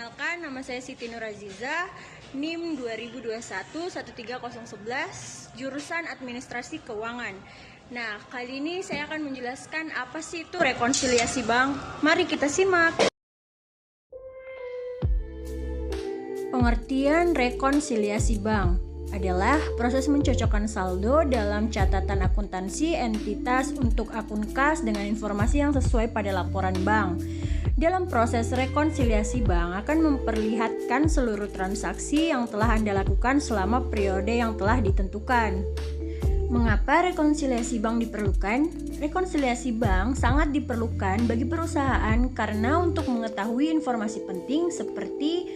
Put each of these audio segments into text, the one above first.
Perkenalkan, nama saya Siti Nuraziza, NIM 2021-13011, jurusan Administrasi Keuangan. Nah, kali ini saya akan menjelaskan apa sih itu rekonsiliasi bank. Mari kita simak. Pengertian rekonsiliasi bank adalah proses mencocokkan saldo dalam catatan akuntansi entitas untuk akun kas dengan informasi yang sesuai pada laporan bank. Dalam proses rekonsiliasi bank akan memperlihatkan seluruh transaksi yang telah Anda lakukan selama periode yang telah ditentukan. Mengapa rekonsiliasi bank diperlukan? Rekonsiliasi bank sangat diperlukan bagi perusahaan karena untuk mengetahui informasi penting seperti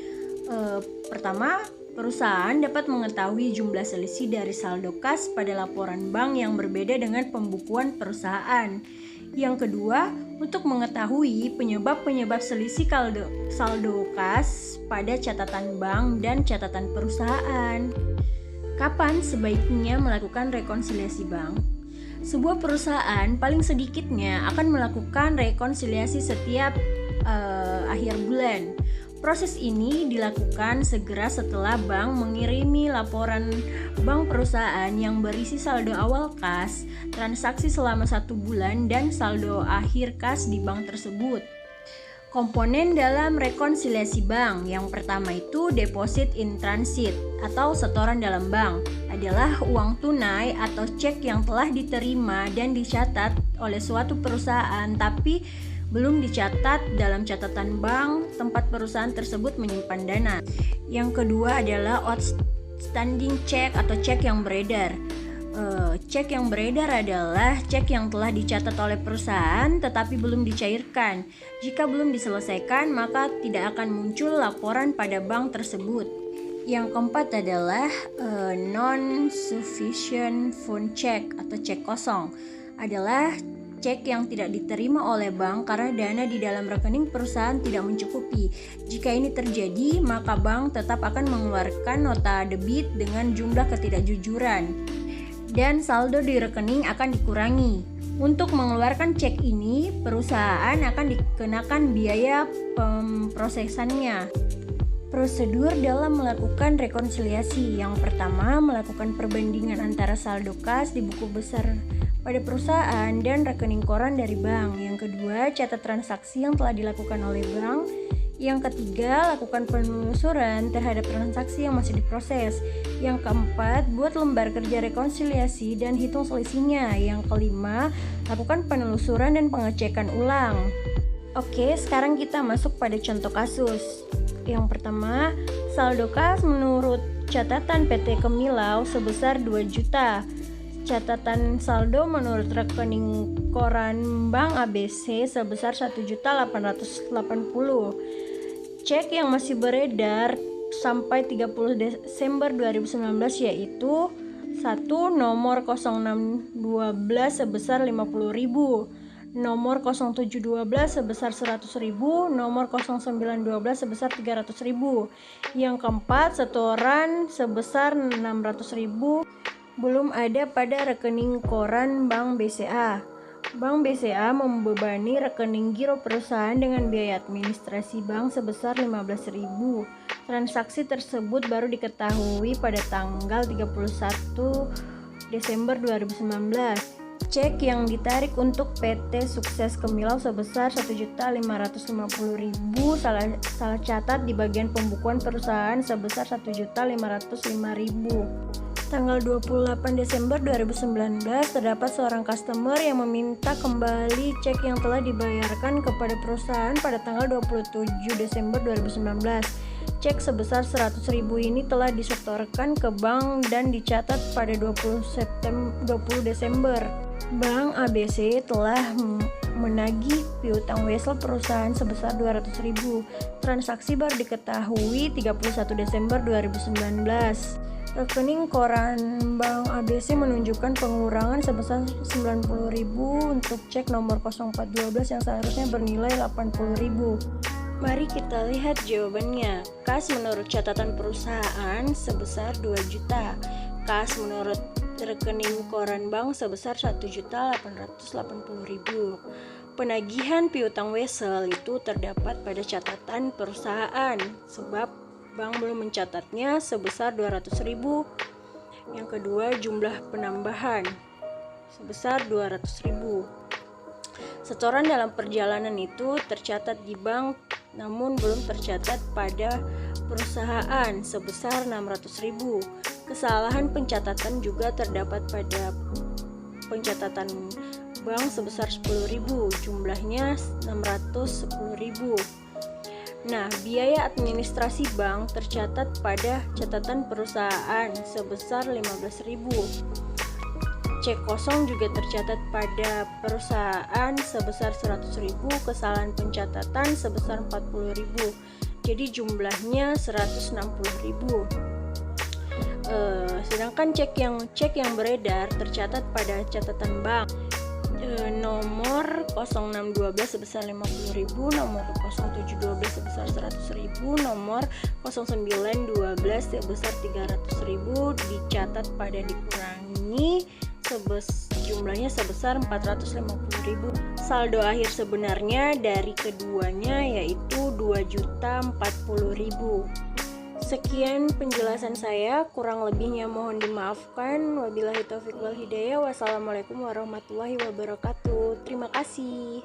pertama, perusahaan dapat mengetahui jumlah selisih dari saldo kas pada laporan bank yang berbeda dengan pembukuan perusahaan. Yang kedua, untuk mengetahui penyebab-penyebab selisih saldo kas pada catatan bank dan catatan perusahaan. Kapan sebaiknya melakukan rekonsiliasi bank? Sebuah perusahaan paling sedikitnya akan melakukan rekonsiliasi setiap akhir bulan. Proses ini dilakukan segera setelah bank mengirimi laporan bank perusahaan yang berisi saldo awal kas, transaksi selama 1 bulan, dan saldo akhir kas di bank tersebut. Komponen dalam rekonsiliasi bank yang pertama itu deposit in transit atau setoran dalam bank adalah uang tunai atau cek yang telah diterima dan dicatat oleh suatu perusahaan tapi belum dicatat dalam catatan bank tempat perusahaan tersebut menyimpan dana. Yang kedua adalah outstanding check atau cek yang beredar. Cek yang beredar adalah cek yang telah dicatat oleh perusahaan tetapi belum dicairkan. Jika belum diselesaikan, maka tidak akan muncul laporan pada bank tersebut. Yang keempat adalah non-sufficient fund check atau cek kosong. Adalah cek yang tidak diterima oleh bank karena dana di dalam rekening perusahaan tidak mencukupi. Jika ini terjadi, maka bank tetap akan mengeluarkan nota debit dengan jumlah ketidakjujuran dan saldo di rekening akan dikurangi. Untuk mengeluarkan cek ini, perusahaan akan dikenakan biaya pemrosesannya. Prosedur dalam melakukan rekonsiliasi. Yang pertama, melakukan perbandingan antara saldo kas di buku besar pada perusahaan dan rekening koran dari bank. Yang kedua, catat transaksi yang telah dilakukan oleh bank. Yang ketiga, lakukan penelusuran terhadap transaksi yang masih diproses. Yang keempat, buat lembar kerja rekonsiliasi dan hitung selisihnya. Yang kelima, lakukan penelusuran dan pengecekan ulang. Oke, sekarang kita masuk pada contoh kasus. Yang pertama, saldo kas menurut catatan PT Kemilau sebesar 2 juta. Catatan saldo menurut rekening koran Bank ABC sebesar 1.880. Cek yang masih beredar sampai 30 Desember 2019 yaitu 1. Nomor 0612 sebesar 50.000, nomor 0712 sebesar 100.000, nomor 0912 sebesar 300.000. Yang keempat, setoran sebesar 600.000 belum ada pada rekening koran Bank BCA. Bank BCA membebani rekening giro perusahaan dengan biaya administrasi bank sebesar 15.000. Transaksi tersebut baru diketahui pada tanggal 31 Desember 2019. Cek yang ditarik untuk PT Sukses Kemilau sebesar 1.550.000 salah catat di bagian pembukuan perusahaan sebesar 1.505.000. Tanggal 28 Desember 2019 terdapat seorang customer yang meminta kembali cek yang telah dibayarkan kepada perusahaan pada tanggal 27 Desember 2019. Cek sebesar 100.000 ini telah disetorkan ke bank dan dicatat pada 20 Desember. Bank ABC telah menagih piutang wesel perusahaan sebesar 200.000. Transaksi baru diketahui 31 Desember 2019. Rekening koran Bank ABC menunjukkan pengurangan sebesar 90.000 untuk cek nomor 0412 yang seharusnya bernilai 80.000. Mari kita lihat jawabannya. Kas menurut catatan perusahaan sebesar 2 juta. Kas menurut rekening koran bank sebesar 1.880.000. Penagihan piutang wesel itu terdapat pada catatan perusahaan sebab bank belum mencatatnya sebesar 200.000. Yang kedua, jumlah penambahan sebesar 200.000. Setoran dalam perjalanan itu tercatat di bank namun belum tercatat pada perusahaan sebesar 600.000. Kesalahan pencatatan juga terdapat pada pencatatan bank sebesar 10.000, jumlahnya 610.000. Nah, biaya administrasi bank tercatat pada catatan perusahaan sebesar 15.000. Cek kosong juga tercatat pada perusahaan sebesar 100.000, kesalahan pencatatan sebesar 40.000. Jadi jumlahnya 160.000. Sedangkan cek yang beredar tercatat pada catatan bank nomor 0612 sebesar 50.000, nomor 0712 sebesar 100.000, nomor 0912 sebesar 300.000 dicatat pada dikurangi jumlahnya sebesar 450.000. Saldo akhir sebenarnya dari keduanya yaitu 2.040.000. Sekian penjelasan saya, kurang lebihnya mohon dimaafkan. Wabillahi taufiq wal hidayah. Wassalamualaikum warahmatullahi wabarakatuh. Terima kasih.